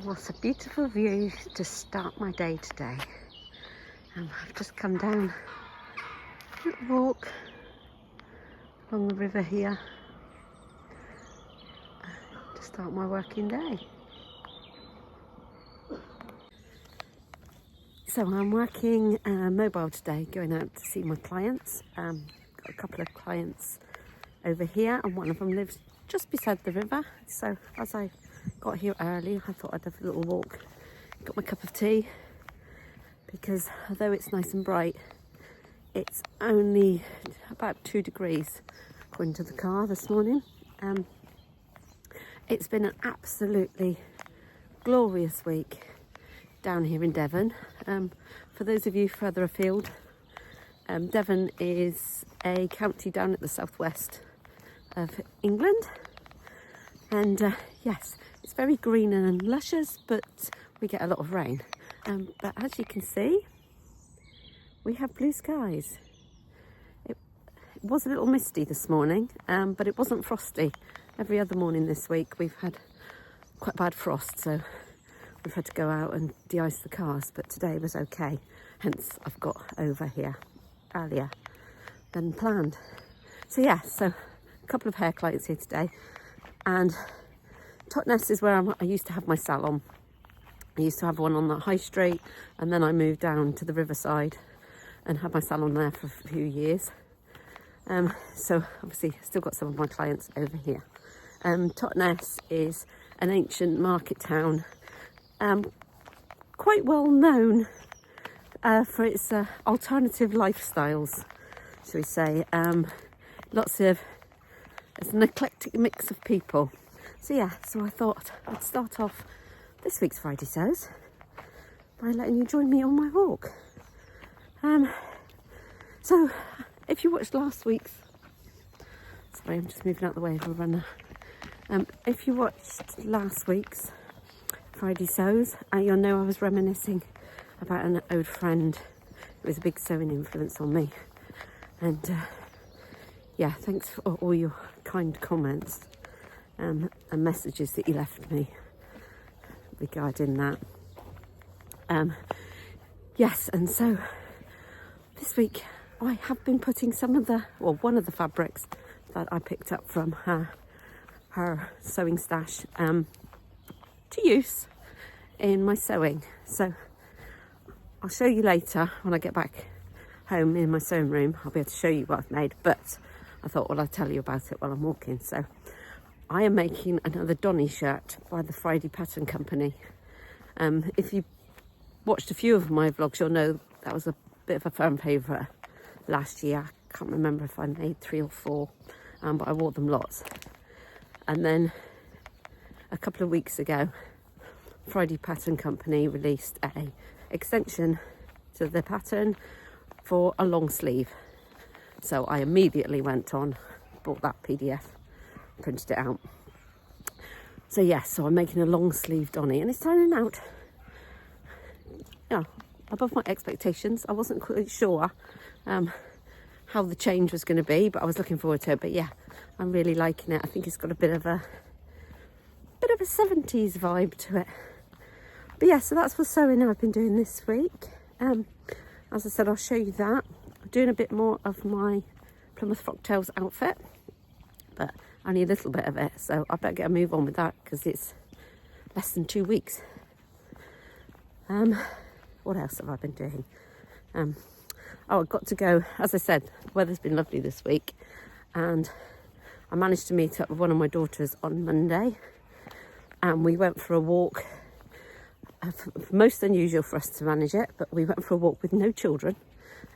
What a beautiful view to start my day today. I've just come down a little walk along the river here to start my working day. So I'm working mobile today, going out to see my clients. Got a couple of clients over here and one of them lives just beside the river. So as I got here early, I thought I'd have a little walk. Got my cup of tea because although it's nice and bright, it's only about 2 degrees according to the car this morning. It's been an absolutely glorious week down here in Devon. For those of you further afield, Devon is a county down at the southwest of England, and yes, it's very green and luscious, but we get a lot of rain. But as you can see, we have blue skies. It was a little misty this morning, but it wasn't frosty. Every other morning this week we've had quite bad frost, so we've had to go out and de-ice the cars, but today was okay. Hence I've got over here earlier than planned. So yeah, so a couple of hair clients here today, and Totnes is where I used to have my salon. I used to have one on the high street, and then I moved down to the riverside and had my salon there for a few years. So obviously still got some of my clients over here. Totnes is an ancient market town, quite well known for its alternative lifestyles, shall we say. It's an eclectic mix of people. So yeah, so I thought I'd start off this week's Friday Sews by letting you join me on my walk. So if you watched last week's, sorry, I'm just moving out the way of a runner. If you watched last week's Friday Sews, you'll know I was reminiscing about an old friend who was a big sewing influence on me. And yeah, thanks for all your kind comments and messages that you left me regarding that. Yes, and so this week I have been putting one of the fabrics that I picked up from her sewing stash to use in my sewing. So I'll show you later when I get back home in my sewing room. I'll be able to show you what I've made, but I thought, well, I'll tell you about it while I'm walking. So I am making another Donny shirt by the Friday Pattern Company. If you watched a few of my vlogs, you'll know that was a bit of a firm favourite last year. I can't remember if I made 3 or 4, but I wore them lots. And then a couple of weeks ago, Friday Pattern Company released a extension to the pattern for a long sleeve. So I immediately went on, bought that PDF, printed it out. So yeah, so I'm making a long sleeve Donny, and it's turning out, above my expectations. I wasn't quite sure how the change was going to be, but I was looking forward to it. But yeah, I'm really liking it. I think it's got a bit of a 70s vibe to it. But yeah, so that's what sewing I've been doing this week. As I said, I'll show you that. I'm doing a bit more of my Plymouth Frocktails outfit, but only a little bit of it. So I better get a move on with that because it's less than 2 weeks. What else have I been doing? I've got to go. As I said, the weather's been lovely this week, and I managed to meet up with one of my daughters on Monday, and we went for a walk. Most unusual for us to manage it, but we went for a walk with no children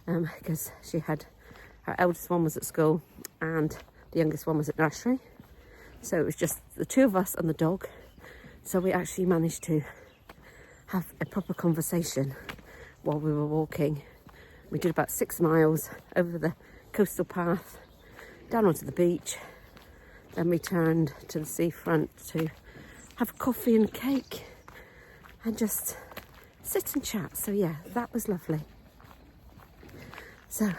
because her eldest one was at school and the youngest one was at nursery. So it was just the 2 of us and the dog. So we actually managed to have a proper conversation while we were walking. We did about 6 miles over the coastal path, down onto the beach. Then we turned to the seafront to have coffee and cake and just sit and chat. So yeah, that was lovely. So,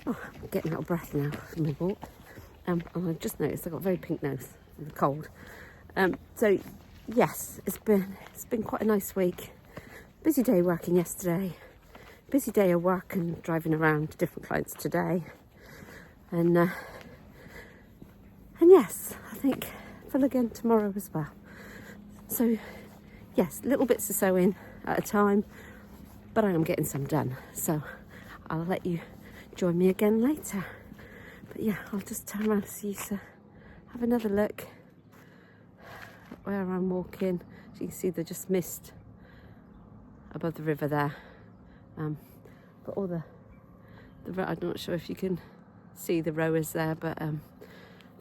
I'm getting out of breath now from my walk. And I've just noticed I've got a very pink nose with the cold. So yes, it's been quite a nice week. Busy day working yesterday. Busy day of work and driving around to different clients today. And yes, I think full again tomorrow as well. So yes, little bits of sewing at a time, but I am getting some done. So I'll let you join me again later. But yeah, I'll just turn around so you to have another look at where I'm walking. As you can see, there's just mist above the river there. But all I'm not sure if you can see the rowers there, but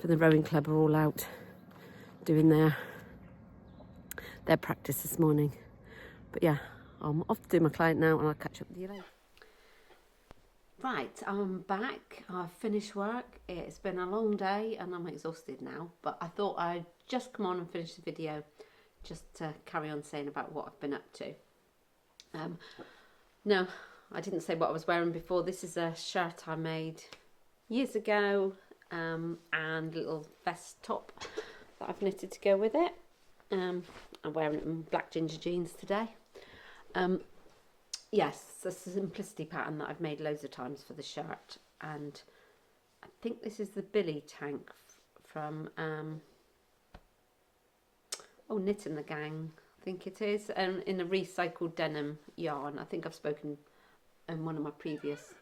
for the rowing club are all out doing their practice this morning. But yeah, I'm off to do my client now, and I'll catch up with you later. Right, I'm back. I've finished work. It's been a long day and I'm exhausted now, but I thought I'd just come on and finish the video just to carry on saying about what I've been up to. No, I didn't say what I was wearing before. This is a shirt I made years ago, and a little vest top that I've knitted to go with it. I'm wearing it in black ginger jeans today. Yes, it's a simplicity pattern that I've made loads of times for the shirt, and I think this is the Billy tank from Knit and the Gang, I think it is, in a recycled denim yarn. I think I've spoken in one of my previous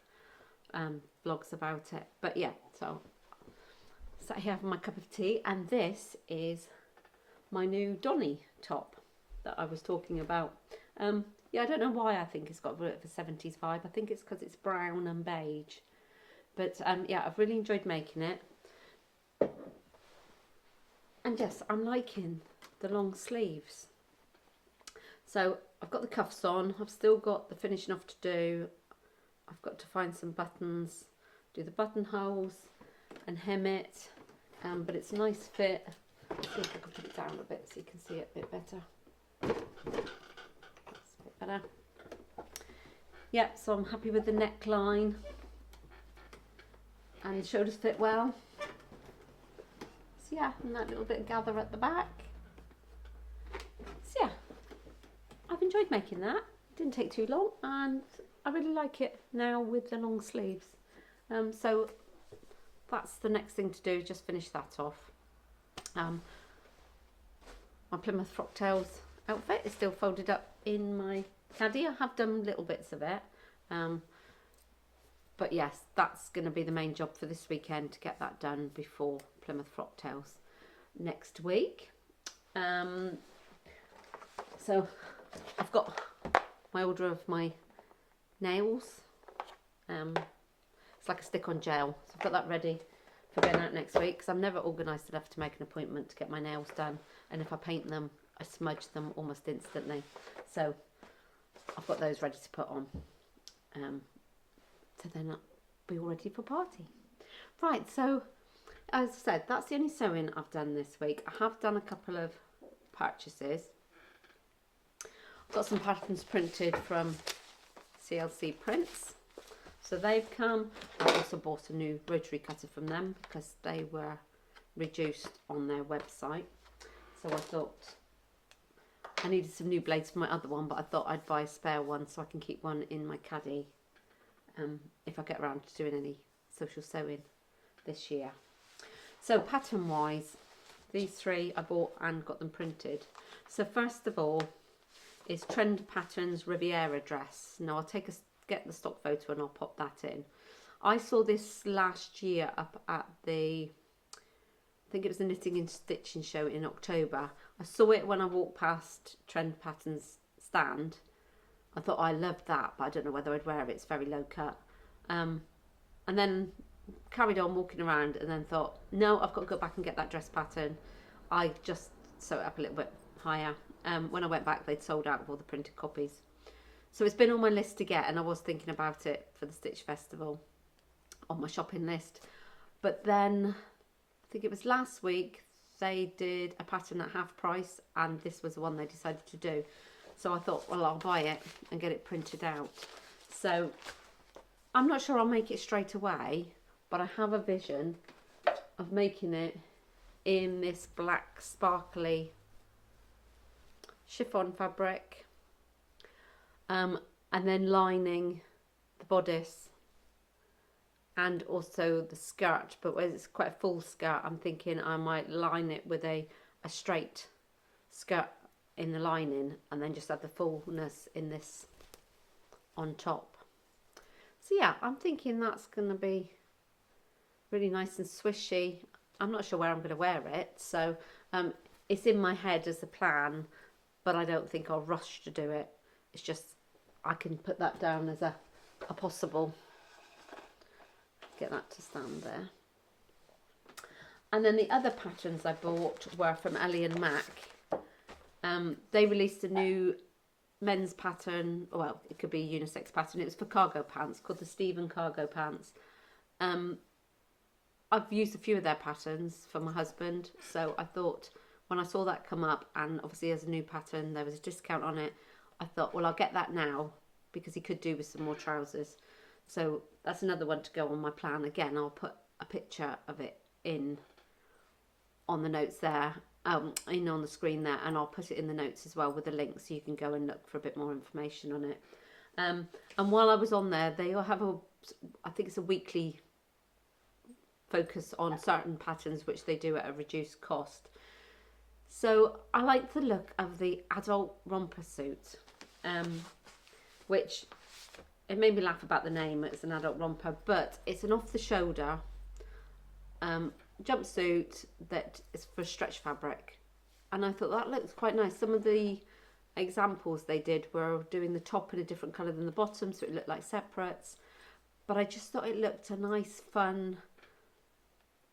vlogs about it. But yeah, so sat here having my cup of tea, and this is my new Donny top that I was talking about. Yeah, I don't know why I think it's got a bit of a 70s vibe. I think it's because it's brown and beige. But yeah, I've really enjoyed making it. And yes, I'm liking the long sleeves. So I've got the cuffs on. I've still got the finishing off to do. I've got to find some buttons, do the buttonholes and hem it. But it's a nice fit. Let's see if I can put it down a bit so you can see it a bit better. Better. Yeah, so I'm happy with the neckline, and the shoulders fit well. So yeah, and that little bit of gather at the back. So yeah, I've enjoyed making that. It didn't take too long, and I really like it now with the long sleeves. So that's the next thing to do, just finish that off. My Plymouth Frocktails outfit is still folded up in my caddy. I have done little bits of it, but yes, that's going to be the main job for this weekend, to get that done before Plymouth Frocktails next week. So I've got my order of my nails. It's like a stick on gel, so I've got that ready for going out next week, because I'm never organised enough to make an appointment to get my nails done, and if I paint them I smudge them almost instantly. So I've got those ready to put on, so then I'll be all ready for party. Right, so as I said, that's the only sewing I've done this week. I have done a couple of purchases. I've got some patterns printed from CLC Prints, so they've come. I also bought a new rotary cutter from them because they were reduced on their website. So I thought I needed some new blades for my other one, but I thought I'd buy a spare one so I can keep one in my caddy if I get around to doing any social sewing this year. So pattern wise, these three I bought and got them printed. So first of all is Trend Patterns Riviera dress. Now I'll get the stock photo and I'll pop that in. I saw this last year up at the, I think it was the Knitting and Stitching show in October. I saw it when I walked past Trend Patterns stand. I thought, I loved that, but I don't know whether I'd wear it. It's very low cut. And then carried on walking around, and then thought, no, I've got to go back and get that dress pattern. I just sew it up a little bit higher. When I went back, they'd sold out of all the printed copies. So it's been on my list to get, and I was thinking about it for the Stitch Festival on my shopping list. But then, I think it was last week, they did a pattern at half price, and this was the one they decided to do. So I thought, well, I'll buy it and get it printed out. So I'm not sure I'll make it straight away, but I have a vision of making it in this black sparkly chiffon fabric, and then lining the bodice and also the skirt. But when it's quite a full skirt, I'm thinking I might line it with a straight skirt in the lining and then just add the fullness in this on top. So yeah, I'm thinking that's going to be really nice and swishy. I'm not sure where I'm going to wear it, so it's in my head as a plan, but I don't think I'll rush to do it. It's just I can put that down as a possible. Get that to stand there. And then the other patterns I bought were from Ellie and Mac. They released a new men's pattern, well, it could be a unisex pattern. It was for cargo pants, called the Stephen cargo pants. I've used a few of their patterns for my husband, so I thought when I saw that come up, and obviously as a new pattern, there was a discount on it, I thought, well, I'll get that now because he could do with some more trousers. So that's another one to go on my plan. Again, I'll put a picture of it in on the notes there, in on the screen there, and I'll put it in the notes as well with a link so you can go and look for a bit more information on it. And while I was on there, they all have I think it's a weekly focus on certain patterns which they do at a reduced cost. So I like the look of the adult romper suit, which it made me laugh about the name. It's an adult romper, but it's an off the shoulder jumpsuit that is for stretch fabric, and I thought that looks quite nice. Some of the examples they did were doing the top in a different colour than the bottom, so it looked like separates, but I just thought it looked a nice, fun,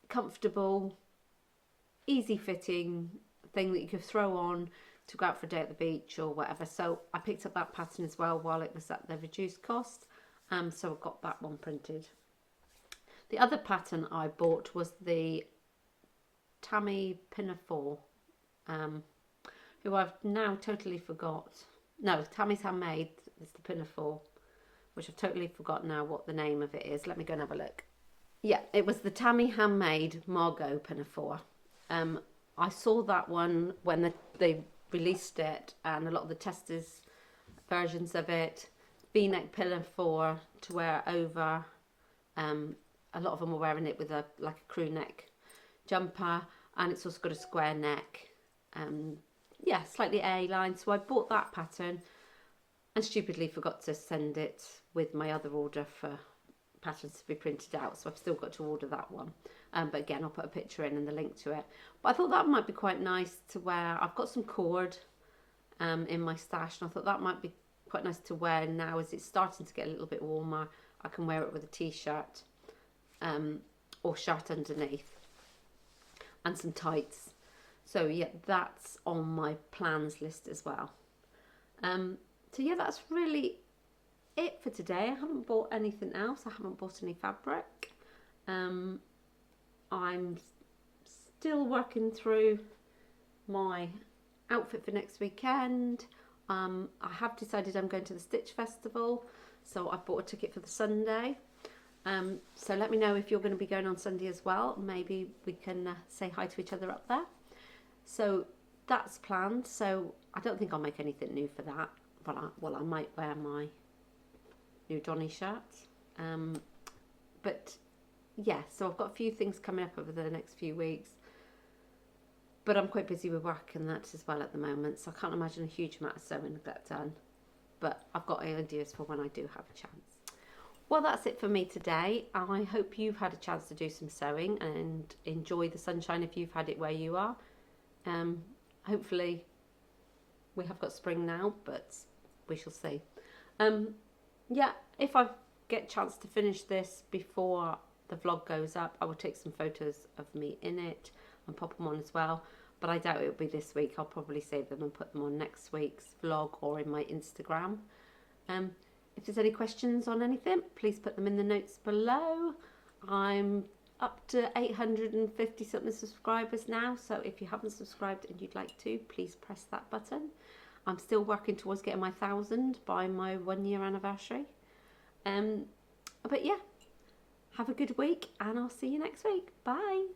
comfortable, easy fitting thing that you could throw on to go out for a day at the beach or whatever. So I picked up that pattern as well while it was at the reduced cost, so I got that one printed. The other pattern I bought was the Tammy Pinafore, who I've now totally forgot. No, Tammy's Handmade is the Pinafore, which I've totally forgot now what the name of it is. Let me go and have a look. Yeah, it was the Tammy Handmade Margot Pinafore. I saw that one when they released it, and a lot of the testers versions of it. V-neck pinafore to wear over. A lot of them were wearing it with a crew neck jumper, and it's also got a square neck. Yeah, slightly A-line. So I bought that pattern and stupidly forgot to send it with my other order for patterns to be printed out, so I've still got to order that one. But again, I'll put a picture in and the link to it. But I thought that might be quite nice to wear. I've got some cord in my stash, and I thought that might be quite nice to wear now as it's starting to get a little bit warmer. I can wear it with a t-shirt or shirt underneath and some tights. So yeah, that's on my plans list as well. So yeah, that's really it for today. I haven't bought anything else. I haven't bought any fabric. I'm still working through my outfit for next weekend. I have decided I'm going to the Stitch Festival, so I bought a ticket for the Sunday. So let me know if you're going to be going on Sunday as well. Maybe we can say hi to each other up there. So that's planned. So I don't think I'll make anything new for that. Well, I might wear my new Donny shirt. But yeah, so I've got a few things coming up over the next few weeks. But I'm quite busy with work and that as well at the moment, so I can't imagine a huge amount of sewing to get done. But I've got ideas for when I do have a chance. Well, that's it for me today. I hope you've had a chance to do some sewing and enjoy the sunshine if you've had it where you are. Hopefully we have got spring now, but we shall see. Yeah, if I get a chance to finish this before the vlog goes up, I will take some photos of me in it and pop them on as well, but I doubt it'll be this week. I'll probably save them and put them on next week's vlog or in my Instagram. If there's any questions on anything, please put them in the notes below. I'm up to 850 something subscribers now, so if you haven't subscribed and you'd like to, please press that button. I'm still working towards getting my 1,000 by my 1 year anniversary. But yeah, have a good week and I'll see you next week. Bye.